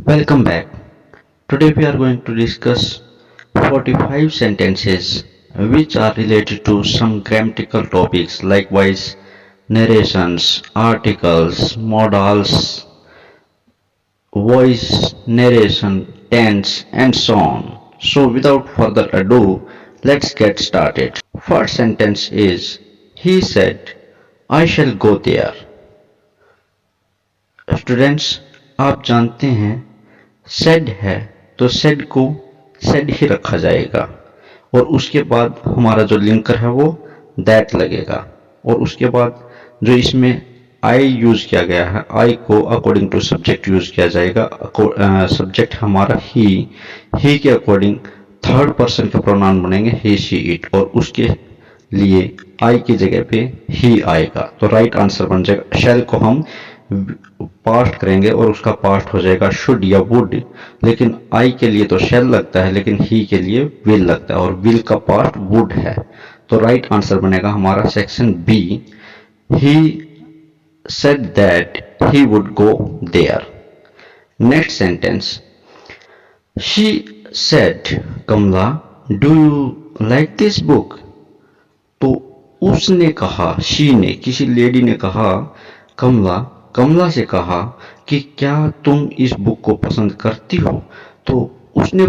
Welcome back. Today we are going to discuss 45 sentences which are related to some grammatical topics, likewise narrations, articles, modals, voice, narration, tense, and so on. So without further ado, let's get started. First sentence is he said, I shall go there. Students, आप जानते हैं said है तो said को said he रखा जाएगा और उसके बाद हमारा जो लिंकर है वो दैट लगेगा और उसके बाद जो इसमें आई यूज किया गया है, आई को अकॉर्डिंग टू सब्जेक्ट यूज किया जाएगा। सब्जेक्ट हमारा ही के अकॉर्डिंग थर्ड पर्सन के प्रोनाउन बनेंगे ही शी इट और उसके लिए आई की जगह पे ही आएगा। तो राइट आंसर बन जाएगा। शैल को हम पास्ट करेंगे और उसका पास्ट हो जाएगा शुड या वुड, लेकिन आई के लिए तो शैल लगता है लेकिन ही के लिए विल लगता है और विल का पास्ट वुड है। तो राइट आंसर बनेगा हमारा section B, he said that he would go there. Next sentence, she said Kamala do you like this book. तो उसने कहा, शी ने, किसी लेडी ने कहा कमला से कहा कि क्या तुम इस बुक को पसंद करती हो। तो उसने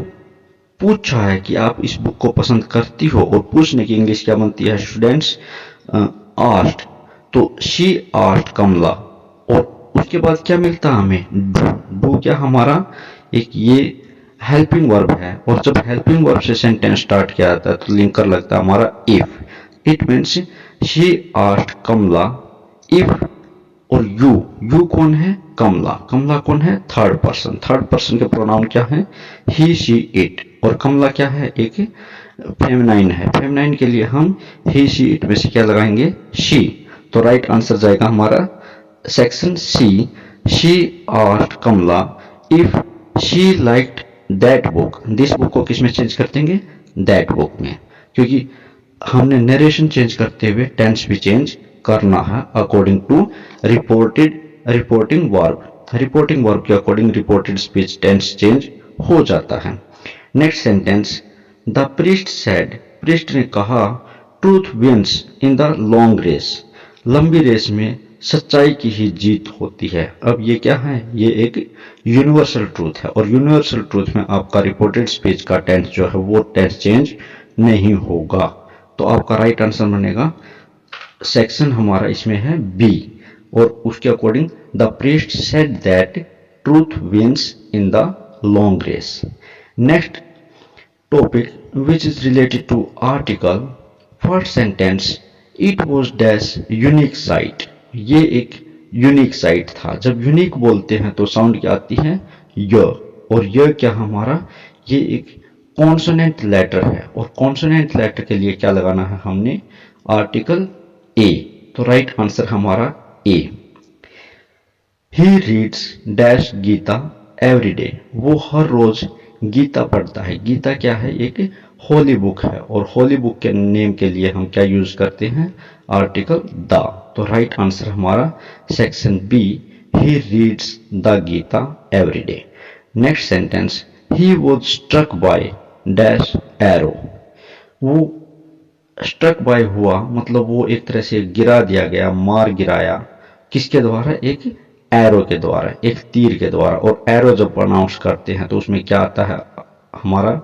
पूछा है कि आप इस बुक को पसंद करती हो और पूछने की इंग्लिश क्या बनती है स्टूडेंट्स, आस्क्ड। तो शी आस्क्ड कमला और उसके बाद क्या मिलता है हमें, डू क्या हमारा एक ये हेल्पिंग वर्ब है और जब हेल्पिंग वर्ब से सेंटेंस स्टार्ट किया जाता है तो लिंकर लगता है हमारा if. It means she asked Kamala if, और यू कौन है, कमला कौन है, थर्ड पर्सन के प्रोनाउन क्या है, ही शी इट, और कमला क्या है, एक फेमिनाइन है। फेमिनाइन के लिए हम ही शी इट में से क्या लगाएंगे, शी। तो राइट आंसर जाएगा हमारा section C, she asked Kamala if she liked that book. This book को किस में चेंज कर देंगे, दैट बुक में, क्योंकि हमने नरेशन चेंज करते हुए टेंस भी चेंज करना है अकॉर्डिंग टू रिपोर्टिंग वर्ब के according reported speech tense change हो जाता है। Next sentence, the priest said, priest ने कहा truth wins in the long race, लंबी रेस में सच्चाई की ही जीत होती है। अब ये क्या है, ये एक यूनिवर्सल ट्रूथ है और यूनिवर्सल ट्रूथ में आपका रिपोर्टेड स्पीच का टेंस जो है वो टेंस चेंज नहीं होगा। तो आपका राइट आंसर बनेगा सेक्शन हमारा इसमें है बी और उसके according the priest said that truth wins in the long race. Next topic which is related to article. First sentence, it was dash unique sight, ये एक यूनिक साइट था। जब यूनिक बोलते हैं तो साउंड क्या आती है, य, और य क्या हमारा, ये एक कॉन्सोनेंट लेटर है और कॉन्सोनेंट लेटर के लिए क्या लगाना है हमने, आर्टिकल ए। तो राइट आंसर हमारा A. He reads dash Gita every day, वो हर रोज गीता पढ़ता है। गीता क्या है, एक होली बुक है और होली बुक के नेम के लिए हम क्या यूज करते हैं, आर्टिकल द। तो राइट आंसर हमारा section B, he reads the Gita every day. Next sentence, he was struck by dash arrow, वो स्ट्रक बाय हुआ मतलब वो एक तरह से गिरा दिया गया, मार गिराया, किसके द्वारा, एक एरो के द्वारा, एक तीर के द्वारा। और एरो जब प्रोनाउंस करते हैं तो उसमें क्या आता है हमारा,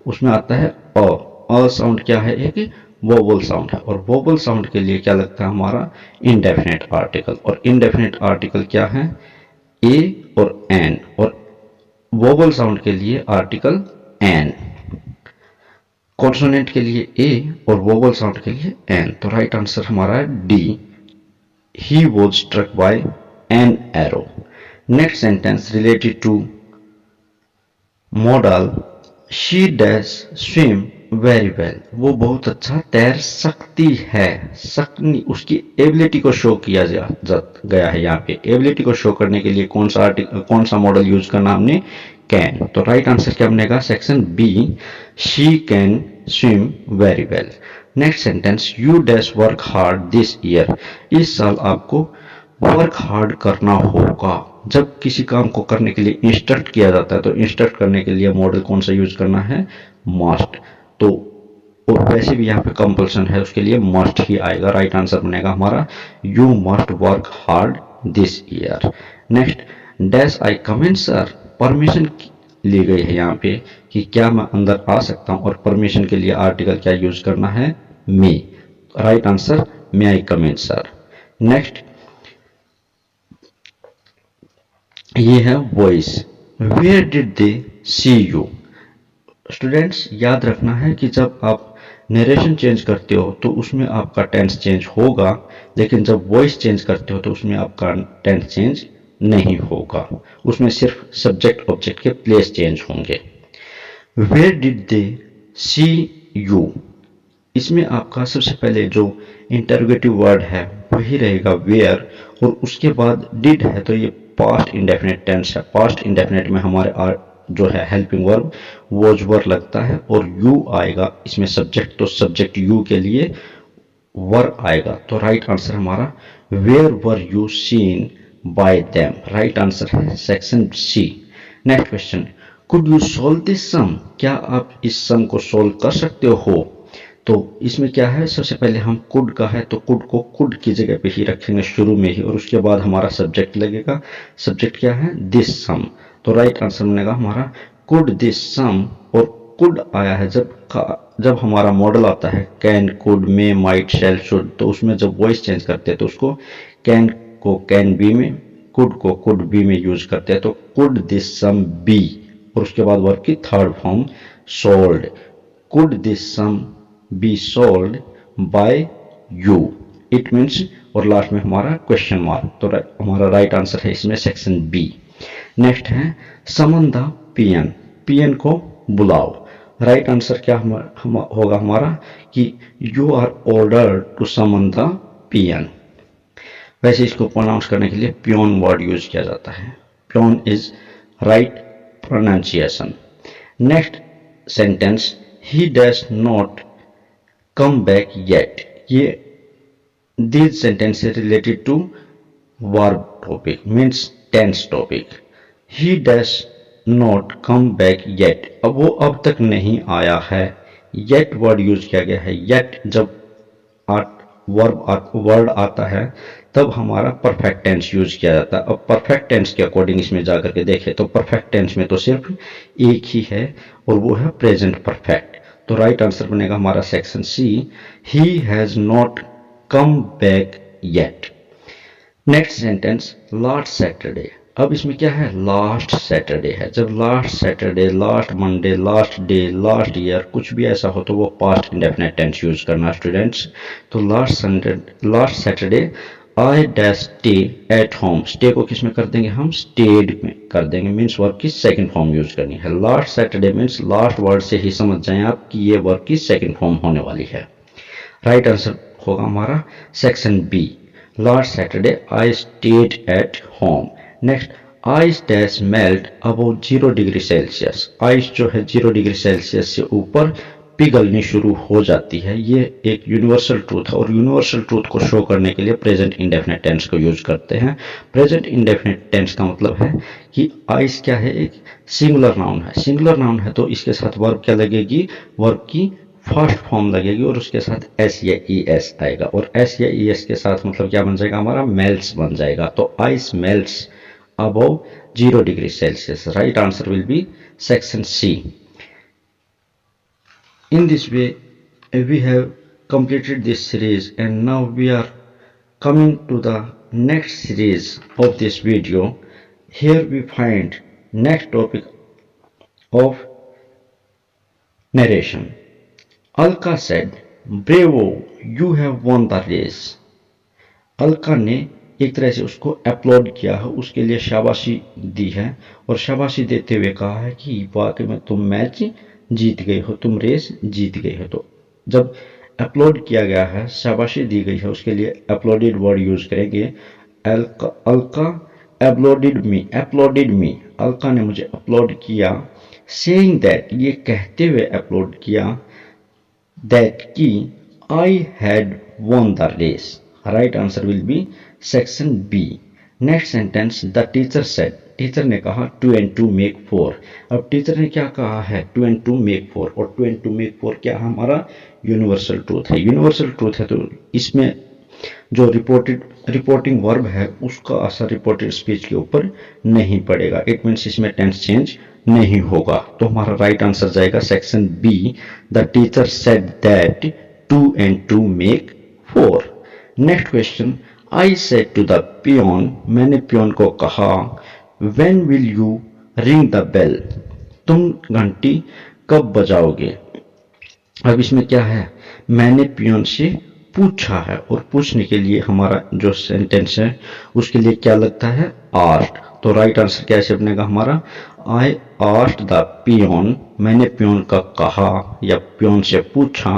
उसमें आता है अ साउंड क्या है, एक वोवल साउंड है और वोवल साउंड के लिए क्या लगता है हमारा, इंडेफिनेट आर्टिकल। और इंडेफिनेट आर्टिकल क्या है, ए और एन, और वोवल साउंड के लिए आर्टिकल एन, कॉन्सोनेंट के लिए ए और वोवल साउंड के लिए एन। तो राइट आंसर हमारा है D, he was struck by an arrow. Next sentence related to modal, she dash swim very well, वो बहुत अच्छा तैर सकती है। सकनी उसकी एबिलिटी को शो किया गया है। यहाँ पे एबिलिटी को शो करने के लिए कौन सा मॉडल यूज करना हमने, कैन। तो राइट आंसर क्या बनेगा, section B, she can swim very well. Next sentence, you dash work hard this year, इस साल आपको वर्क हार्ड करना होगा। जब किसी काम को करने के लिए इंस्ट्रक्ट किया जाता है तो इंस्ट्रक्ट करने के लिए मॉडल कौन सा यूज करना है, मस्ट। तो और वैसे भी यहाँ पे कंपल्सन है, उसके लिए मस्ट ही आएगा। राइट आंसर बनेगा हमारा you must work hard this year. Next, dash I come in sir, permission ली गई है यहाँ पे कि क्या मैं अंदर आ सकता हूँ, और परमिशन के लिए आर्टिकल क्या यूज करना है, may. Right answer may I come in sir. Next ये है voice, where did they see you. Students याद रखना है कि जब आप नरेशन चेंज करते हो तो उसमें आपका टेंस चेंज होगा, लेकिन जब वॉइस चेंज करते हो तो उसमें आपका टेंस चेंज नहीं होगा, उसमें सिर्फ सब्जेक्ट ऑब्जेक्ट के प्लेस चेंज होंगे। Where did they see you, इसमें आपका सबसे पहले जो इंटरोगेटिव वर्ड है वही रहेगा वेयर, और उसके बाद डिड है तो ये पास्ट इंडेफिनिट टेंस है। पास्ट इंडेफिनिट में हमारे जो है हेल्पिंग वर्ब वॉज वर लगता है और यू आएगा इसमें सब्जेक्ट, तो सब्जेक्ट यू के लिए वर आएगा। तो राइट आंसर हमारा where were you seen by them. Right answer है section C. Next question, could you solve this sum, क्या आप इस सम को सोल्व कर सकते हो। तो इसमें क्या है, सबसे पहले हम कुड का है तो कुड को कुड की जगह पे ही रखेंगे शुरू में ही, और उसके बाद हमारा सब्जेक्ट लगेगा। सब्जेक्ट क्या है, दिस सम। तो राइट आंसर बनेगा हमारा कुड दिस सम, और कुड आया है जब हमारा मॉडल आता है can, could, may, might, shall, should, तो उसमें जब वॉइस चेंज करते हैं तो उसको कैन को कैन बी में, कुड को कुड बी में यूज करते हैं। तो कुड दिस सम बी, और उसके बाद वर्ब की third form sold, could this sum be sold by you, it means, और लास्ट में हमारा क्वेश्चन मार्क। तो हमारा राइट आंसर है इसमें सेक्शन बी। नेक्स्ट है समन द पीएन, पीएन को बुलाओ। राइट आंसर क्या होगा हमारा कि you are order to summon the peon. वैसे इसको प्रोनाउंस करने के लिए पियोन वर्ड यूज किया जाता है, peon is right pronunciation. Next sentence, he does not come back yet, ये these sentences related to verb topic means tense topic। he does not come back yet, अब वो अब तक नहीं आया है। yet वर्ड यूज किया गया है, yet जब वर्ड आता है तब हमारा परफेक्ट टेंस यूज किया जाता है। अब परफेक्ट टेंस के अकॉर्डिंग इसमें जाकर के देखें तो परफेक्ट टेंस में तो सिर्फ एक ही है और वो है प्रेजेंट परफेक्ट। तो राइट आंसर बनेगा हमारा section C, he has not come back yet. Next sentence, last Saturday, अब इसमें क्या है, लास्ट सैटरडे है। जब last Saturday, last Monday, last day, last year कुछ भी ऐसा हो तो वो पास्ट इंडेफिनिट टेंस यूज करना स्टूडेंट्स। तो last Saturday I dash stay at home, stay को किस में कर देंगे हम, स्टेड में कर देंगे, मीन्स वर्ब की सेकंड फॉर्म यूज करनी है। Last Saturday means last word से ही समझ जाएं आप कि ये वर्ब की सेकंड फॉर्म होने वाली है। राइट आंसर होगा हमारा section B, last Saturday I stayed at home. Next, ice dash melt about 0 degree Celsius, ice जो है 0 डिग्री सेल्सियस से ऊपर पिघलनी शुरू हो जाती है। ये एक यूनिवर्सल ट्रूथ है, और यूनिवर्सल ट्रूथ को शो करने के लिए प्रेजेंट इंडेफिनिट टेंस को यूज करते हैं। प्रेजेंट इंडेफिनिट टेंस का मतलब है कि आइस क्या है, एक सिंगुलर नाउन है। सिंगुलर नाउन है तो इसके साथ वर्ब क्या लगेगी, वर्ब की फर्स्ट फॉर्म लगेगी और उसके साथ एस या ई एस आएगा, और एस या ई एस के साथ मतलब क्या बन जाएगा हमारा, मेल्ट्स बन जाएगा। तो ice melts above 0 degree Celsius. Right answer will be section C. In this way, we have completed this series, and now we are coming to the next series of this video. Here we find next topic of narration. Alka said, "Bravo, you have won the race." Alka ने एक तरह से उसको upload किया है, उसके लिए शाबाशी दी है, और शाबाशी देते हुए कहा है कि वाकई में तुम मैच जीत गई हो, तुम रेस जीत गई हो। तो जब अपलोड किया गया है, शाबाशी दी गई है, उसके लिए अपलोडेड वर्ड यूज करेंगे। अलका अपलोडेड मी, अलका ने मुझे अपलोड किया। सेइंग दैट, ये कहते हुए अपलोड किया, दैट कि I had won the race. Right answer will be section B, next sentence, the teacher said, teacher ने कहा 2 and 2 मेक 4। अब टीचर ने क्या कहा है, 2 and 2 मेक 4, और 2 and 2 मेक 4 क्या हमारा यूनिवर्सल ट्रूथ है। यूनिवर्सल ट्रूथ है तो इसमें जो रिपोर्टिंग वर्ब है उसका असर रिपोर्टेड स्पीच के ऊपर नहीं पड़ेगा। इट मीन्स इसमें टेंस चेंज नहीं होगा। तो हमारा राइट आंसर जाएगा section B, the teacher said that 2 and 2 make 4। Next question, I said to the peon, मैंने पियोन को कहा, when will you ring the bell, तुम घंटी कब बजाओगे। अब इसमें क्या है, मैंने पियोन से पूछा है, और पूछने के लिए हमारा जो सेंटेंस है उसके लिए क्या लगता है, आस्क्ड। तो राइट आंसर कैसे बनेगा हमारा, आई आस्क्ड द पियोन, मैंने पियोन का कहा या पियोन से पूछा।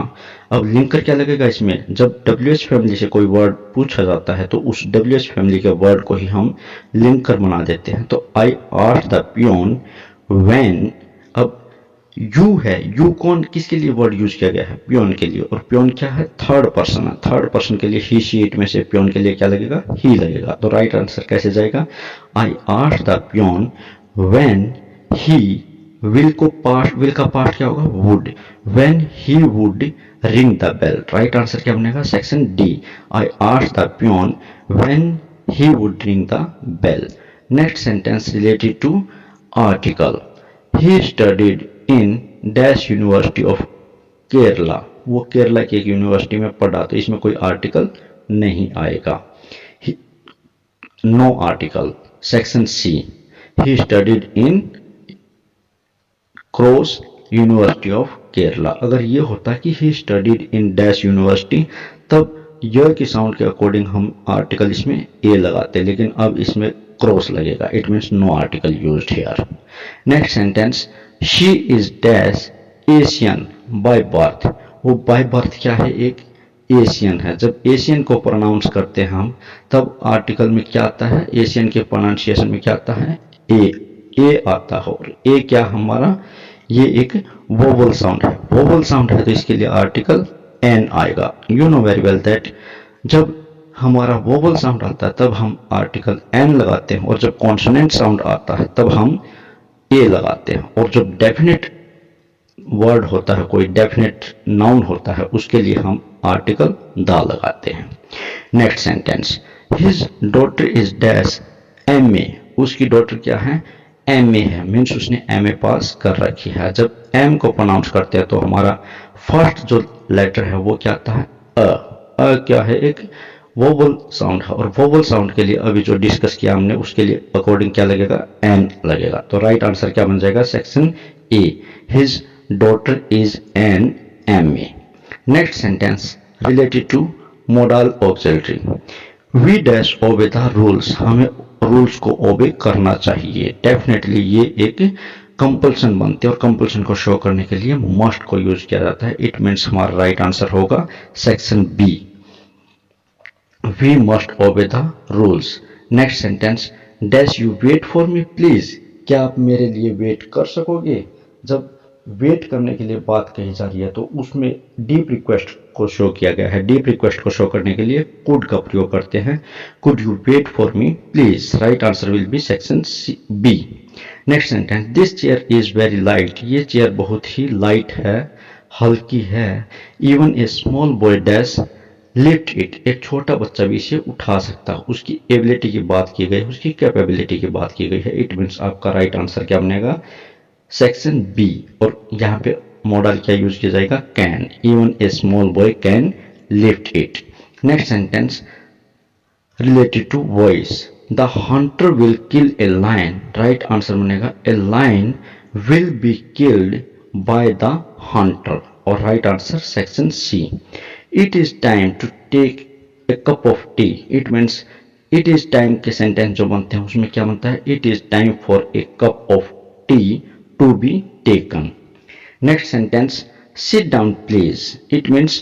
अब लिंकर क्या लगेगा इसमें, जब WH फैमिली से कोई वर्ड पूछा जाता है तो उस WH फैमिली के वर्ड को ही हम लिंकर बना देते हैं। तो I asked the peon when, अब यू है, यू कौन किसके लिए वर्ड यूज किया गया है, पियोन के लिए, और पियोन क्या है, थर्ड पर्सन है। थर्ड पर्सन के लिए ही शी इट में से पियोन के लिए क्या लगेगा, ही लगेगा। तो राइट आंसर कैसे जाएगा, I asked the peon when he, will को पास्ट, विल का पास्ट क्या होगा, would, when he would ring the bell. Right answer क्या बनेगा, section D, I asked the peon when he would ring the bell. Next sentence related to article, he studied in dash university of Kerala, वो केरला की एक university में पढ़ा, तो इसमें कोई आर्टिकल नहीं आएगा, no article. Section C, he studied in cross university of Kerala. अगर ये होता कि he studied in dash university, तब य के साउंड के अकॉर्डिंग हम आर्टिकल इसमें ए लगाते, लेकिन अब इसमें क्रॉस लगेगा, it means no article used here. Next sentence, she is dash Asian by birth, वो बाय बर्थ क्या है, एक एशियन है। जब एशियन को प्रोनाउंस करते हैं हम, तब आर्टिकल में क्या आता है, एशियन के प्रोनाउंसिएशन में क्या आता है, ए आता है, और ए क्या हमारा, ये एक वोवल साउंड है। वोवल साउंड है तो इसके लिए आर्टिकल एन आएगा। You know very well that जब हमारा वोवल साउंड आता है तब हम आर्टिकल एन लगाते हैं, और जब कॉन्सोनेंट साउंड आता है तब हम ए लगाते हैं, और जब डेफिनेट वर्ड होता है, कोई डेफिनेट नाउन होता है, उसके लिए हम आर्टिकल द लगाते हैं। Next sentence, his daughter is dash MA, उसकी डॉटर क्या है, MA है, मीन्स उसने MA पास कर रखी है। जब M को प्रोनाउंस करते हैं तो हमारा फर्स्ट जो लेटर है वो क्या आता है, अ क्या है, एक वोवल साउंड है, और वोवल साउंड के लिए अभी जो डिस्कस किया हमने उसके लिए अकॉर्डिंग क्या लगेगा, एन लगेगा। तो राइट आंसर क्या बन जाएगा, section A, his daughter is an MA। Next sentence related to modal auxiliary, we dash obey the rules, हमें रूल्स को ओबे करना चाहिए। डेफिनेटली ये एक कंपल्सन बनते हैं, और कंपल्सन को शो करने के लिए मस्ट को यूज किया जाता है। इट मीन्स हमारा राइट आंसर होगा section B, we must obey the rules. Next sentence, dash you wait for me please, क्या आप मेरे लिए वेट कर सकोगे। जब वेट करने के लिए बात कही जा रही है तो उसमें डीप रिक्वेस्ट को शो किया गया है। डीप रिक्वेस्ट को शो करने के लिए कुड का प्रयोग करते हैं, could you wait for me please. Right answer will be section B. Next sentence, this chair is very light, ये चेयर बहुत ही लाइट है, हल्की है। Even a small boy dash lift it, एक छोटा बच्चा भी इसे उठा सकता है। उसकी एबिलिटी की बात की गई, उसकी कैपेबिलिटी की बात की गई है। इट मीन्स आपका राइट आंसर क्या बनेगा, सेक्शन बी। और यहाँ पे मॉडल क्या यूज किया जाएगा, can, even a small boy can lift it. Next sentence related to voice, the hunter will kill a lion, right answer बनेगा a lion will be killed by the hunter, और right answer section C. It is time to take a cup of tea, it means it is time के sentence जो बनते हैं उसमें क्या बनता है, it is time for a cup of T to be taken. Next sentence, sit down please, it means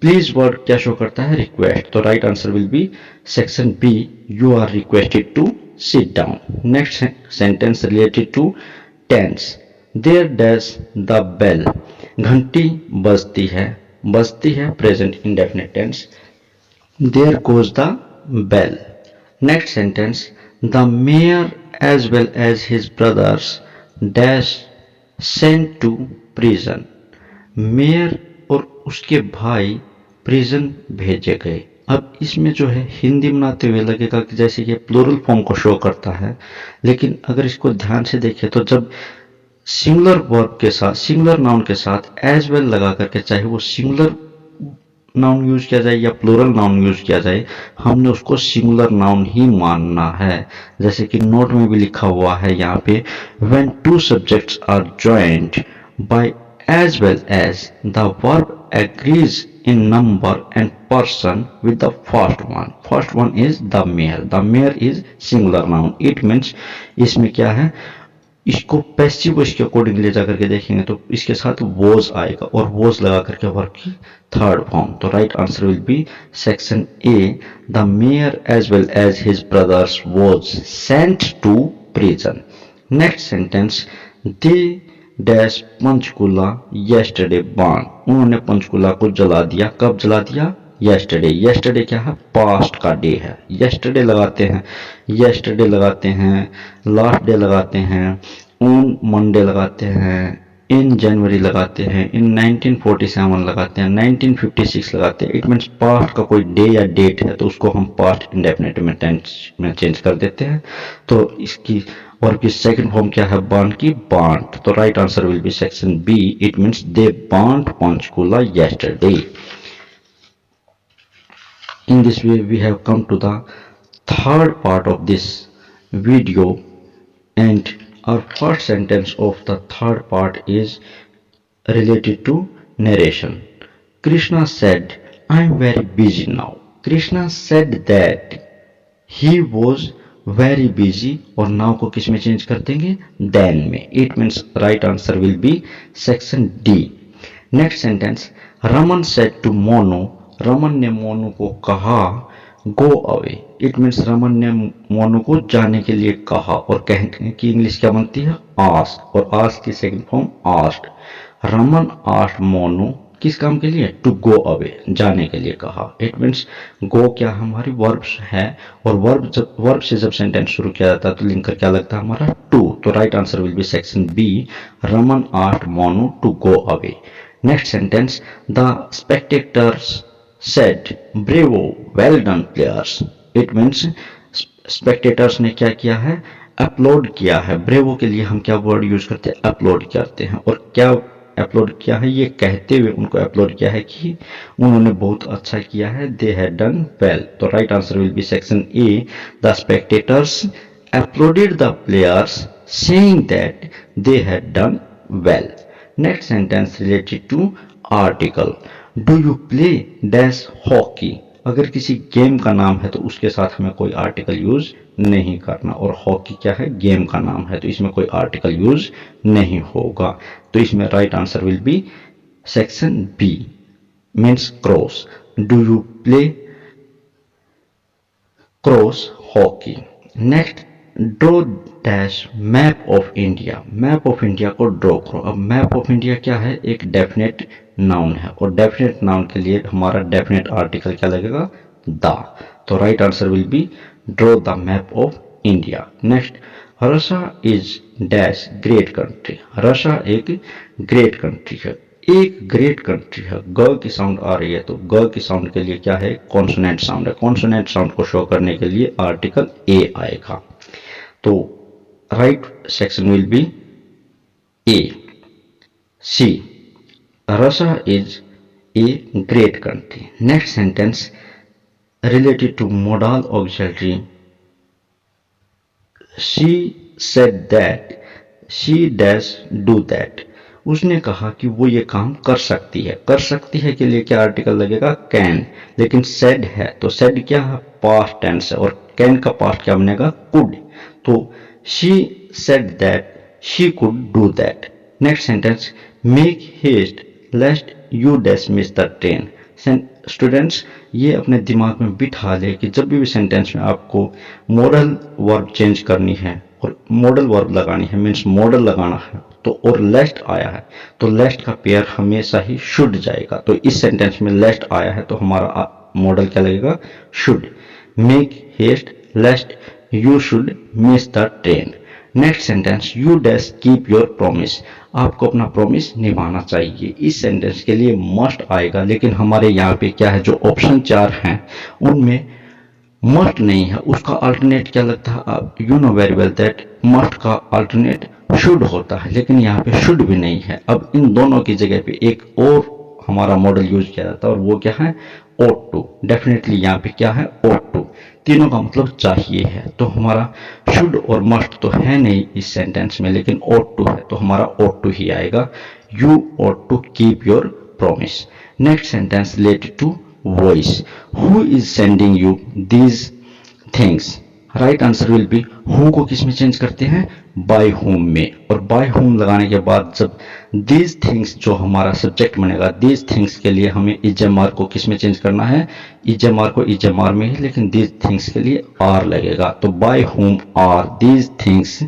please word क्या show करता है, request, तो right answer will be section B, you are requested to sit down. Next sentence related to tense, there does the bell, घंटी बजती है present indefinite tense, there goes the bell. Next sentence, the mayor as well as his brothers dash sent to prison. Mayor और उसके भाई prison भेजे गए। अब इसमें जो है हिंदी में आते हुए लगेगा कि जैसे ये प्लूरल फॉर्म को शो करता है, लेकिन अगर इसको ध्यान से देखें तो जब सिंगुलर वर्ब के साथ, सिंगुलर नाउन के साथ एज वेल लगा करके, चाहे वो सिंगुलर नाउन यूज किया जाए या प्लूरल नाउन यूज किया जाए, हमने उसको सिंगुलर नाउन ही मानना है। जैसे कि नोट में भी लिखा हुआ है यहाँ पे, when two subjects are joined by as well as the verb agrees in number and person with the first one. First one is the mayor. The mayor is singular noun. It means इसमें क्या है, इसको passive voice के according ले जाकर के देखेंगे तो इसके साथ वॉज आएगा और वॉज लगा करके वर्ब की थर्ड फॉर्म। तो right answer will be section A, the mayor as well as his brothers was sent to prison. Next sentence, they dash Panchkula yesterday burn. उन्होंने पंचकुला को जला दिया। कब जला दिया? येस्टरडे। येस्टरडे क्या है? पास्ट का डे है। येस्टरडे लगाते हैं, येस्टरडे लगाते हैं, लास्ट डे लगाते हैं, ऑन मंडे लगाते हैं, इन जनवरी लगाते हैं, इन 1947 लगाते हैं, 1956 लगाते हैं। इट मीन्स पास्ट का कोई डे या डेट है तो उसको हम पास्ट इंडेफिनिट में टेंस में चेंज कर देते हैं। तो इसकी और की सेकंड फॉर्म क्या है? बर्न की बर्न्ट। तो right answer will be section B, it means they burnt Panchkula yesterday. In this way we have come to the third part of this video, and our first sentence of the third part is related to narration. Krishna said, I am very busy now. Krishna said that he was very busy, और now को किस में change कर देंगे? Then में। It means right answer will be section D. Next sentence, Raman said to Monu. Raman ने मोनू को कहा go away. It means Raman ने मोनू को जाने के लिए कहा, और कहने की इंग्लिश क्या बनती है? आस्क, और आस्क की second form asked. Raman asked Monu किस काम के लिए? टू गो अवे, जाने के लिए कहा। इट मीन्स गो क्या हमारी वर्ब है, और वर्ब से जब सेंटेंस शुरू किया जाता है तो लिंकर क्या लगता है हमारा? टू। तो right answer will be section B, Raman asked Monu to go away. Next sentence, the spectators said bravo well done players. It means spectators ने क्या किया है? अपलोड किया है। ब्रेवो के लिए हम क्या वर्ड यूज करते हैं? अपलोड करते हैं। और क्या अपलोड किया है? ये कहते हुए उनको अपलोड किया है कि उन्होंने बहुत अच्छा किया है, दे हैड डन वेल। तो right answer will be section A, the spectators applauded the players saying that they had done well. Next sentence related to article, do you play dash hockey. अगर किसी game का नाम है तो उसके साथ हमें कोई आर्टिकल यूज नहीं करना, और हॉकी क्या है? गेम का नाम है, तो इसमें कोई आर्टिकल यूज नहीं होगा। तो इसमें right answer will be section B, means cross. Do you play cross hockey. Next, draw dash map of India. Map of India को ड्रॉ करो। अब मैप ऑफ इंडिया क्या है? एक डेफिनेट नाउन है, और डेफिनेट नाउन के लिए हमारा डेफिनेट आर्टिकल क्या लगेगा? द। तो right answer will B draw the map of India. Next, Russia is dash great country. Russia एक ग्रेट कंट्री है, एक ग्रेट कंट्री है। ग की साउंड आ रही है, तो ग की साउंड के लिए क्या है? कॉन्सोनेंट साउंड है। कॉन्सोनेंट साउंड को शो करने के लिए आर्टिकल ए आएगा। तो right section will be A. C, Russia is a great country. Next sentence related to modal auxiliary, she said that she dash do that। उसने कहा कि वो ये काम कर सकती है। कर सकती है के लिए क्या आर्टिकल लगेगा? कैन। लेकिन said है, तो said क्या है? पास्ट टेंस है, और कैन का पास्ट क्या बनेगा? कुड। तो she said that she could do that। Next sentence, make haste lest you dash miss the train। Students ये अपने दिमाग में बिठा ले कि जब भी सेंटेंस में आपको मॉडल वर्ब चेंज करनी है और मॉडल वर्ब लगानी है, मीन्स मॉडल लगाना है, तो और लेस्ट आया है तो लेस्ट का पेयर हमेशा ही शुड जाएगा। तो इस सेंटेंस में लेस्ट आया है तो हमारा मॉडल क्या लगेगा? Should. Make haste lest you should miss the train. Next sentence, you dash keep your promise, आपको अपना प्रॉमिस निभाना चाहिए। इस सेंटेंस के लिए मस्ट आएगा, लेकिन हमारे यहाँ पे क्या है, जो ऑप्शन 4 हैं उनमें मस्ट नहीं है, उसका अल्टरनेट क्या लगता है, आप you know very well that must का अल्टरनेट शुड होता है, लेकिन यहाँ पे शुड भी नहीं है। अब इन दोनों की जगह पे एक और हमारा मॉडल यूज किया जाता है और वो क्या है, ought to। डेफिनेटली यहाँ पे क्या है, ought to, तीनों का मतलब चाहिए है। तो हमारा शुड और मस्ट तो है नहीं इस सेंटेंस में, लेकिन ought to है, तो हमारा ought to ही आएगा। You ought to keep your promise। Next sentence related to voice, who is sending you these things. Right answer will be, who को किस में चेंज करते हैं, बाय होम में, और बाय होम लगाने के बाद जब दीज थिंग्स जो हमारा सब्जेक्ट बनेगा, दीज थिंग्स के लिए हमें इजमार को किस में चेंज करना है, इजमार को इजमार में ही, लेकिन दीज थिंग्स के लिए आर लगेगा। तो by whom are these things,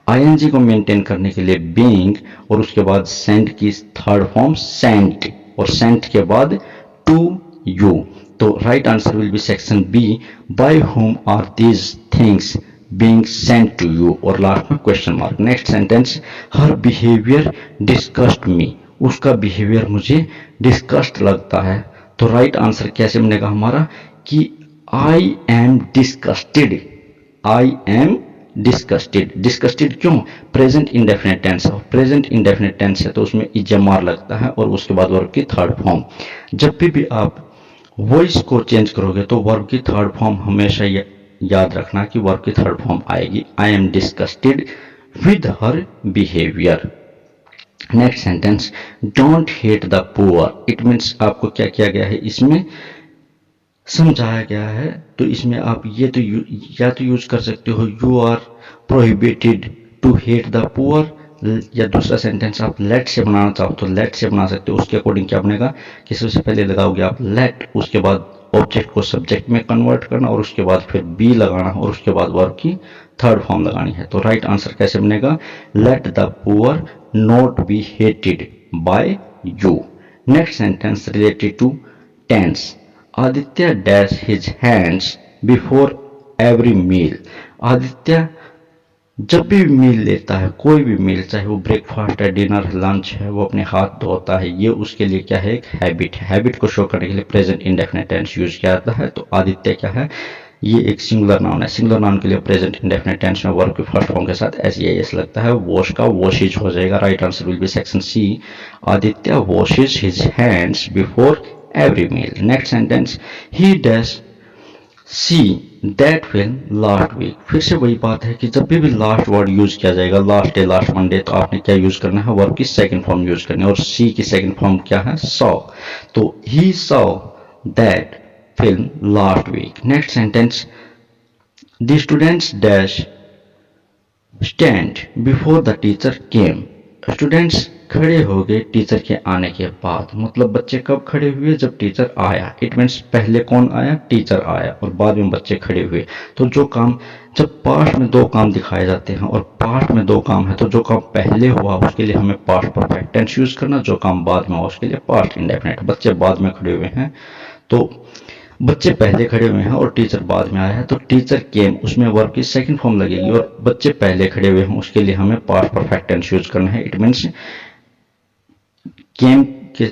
ING को मेंटेन करने के लिए बीइंग, और उसके बाद सेंड की थर्ड फॉर्म सेंट, और सेंट के बाद टू यू। तो right answer will be section B, by whom are these things being sent to you, और लास्ट में question mark. Next sentence, her behaviour disgust me, उसका behaviour मुझे disgust लगता है। तो राइट आंसर कैसे बनेगा हमारा कि I am disgusted, I am disgusted. Disgusted क्यों, प्रेजेंट इंडेफिनिट टेंस है, प्रेजेंट इंडेफिनिट टेंस है तो उसमें इजमार लगता है, और उसके बाद वर्ब की थर्ड फॉर्म। जब भी आप वॉइस को चेंज करोगे तो वर्ब की थर्ड फॉर्म हमेशा याद रखना कि वर्ब की थर्ड फॉर्म आएगी, I am disgusted with her behaviour. Next sentence, don't hate the poor, it means आपको क्या किया गया है, इसमें समझाया गया है। तो इसमें आप ये तो या तो यूज कर सकते हो, you are prohibited to hate the poor, या दूसरा सेंटेंस आप लेट से बनाना चाहो तो लेट से बना सकते हो। उसके अकॉर्डिंग क्या बनेगा कि सबसे पहले लगाओगे आप लेट, उसके बाद ऑब्जेक्ट को सब्जेक्ट में कन्वर्ट करना, और उसके बाद फिर बी लगाना, और उसके बाद वर्ब की थर्ड फॉर्म लगानी है। तो राइट आंसर कैसे बनेगा, let the poor not be hated by you. Next sentence related to tense, Aditya dash his hands before every meal, Aditya जब भी मील लेता है, कोई भी मील, चाहे वो ब्रेकफास्ट है, डिनर, लंच है, वो अपने हाथ धोता है। ये उसके लिए क्या है, एक हैबिट है। हैबिट को शो करने के लिए प्रेजेंट इंडेफिनिट टेंस यूज किया जाता है। तो आदित्य क्या है, ये एक सिंगुलर नाउन है। सिंगुलर नाउन के लिए प्रेजेंट इंडेफिनिट टेंस में वर्ब की फर्स्ट फॉर्म के साथ एस लगता है। वॉश का वॉशेज हो जाएगा। Right answer will be section C, Aditya washes his hands before every meal. Next sentence, he dash see that film last week, फिर से वही बात है कि जब भी लास्ट वर्ड यूज किया जाएगा, लास्ट डे, लास्ट मंडे, तो आपने क्या यूज करना है, वर्ब की सेकंड फॉर्म यूज करनी है, और सी की सेकंड फॉर्म क्या है, सॉ। तो he saw that film last week. Next sentence, the students dash stand before the teacher came, students खड़े हो गए टीचर के आने के बाद। मतलब बच्चे कब खड़े हुए, जब टीचर आया। इट मीन्स पहले कौन आया, टीचर आया, और बाद में बच्चे खड़े हुए। तो जो काम, जब पास्ट में दो काम दिखाए जाते हैं और पास्ट में दो काम है, तो जो काम पहले हुआ उसके लिए हमें पास्ट परफेक्ट टेंस यूज करना, जो काम बाद में हुआ उसके लिए पास्ट इंडेफिनिट। बच्चे बाद में खड़े हुए हैं तो बच्चे पहले खड़े हुए हैं और टीचर बाद में आया है, तो टीचर केम, उसमें वर्ब की सेकंड फॉर्म लगेगी, और बच्चे पहले खड़े हुए हैं उसके लिए हमें पास्ट परफेक्ट टेंस यूज करना है। इट मीन्स केम के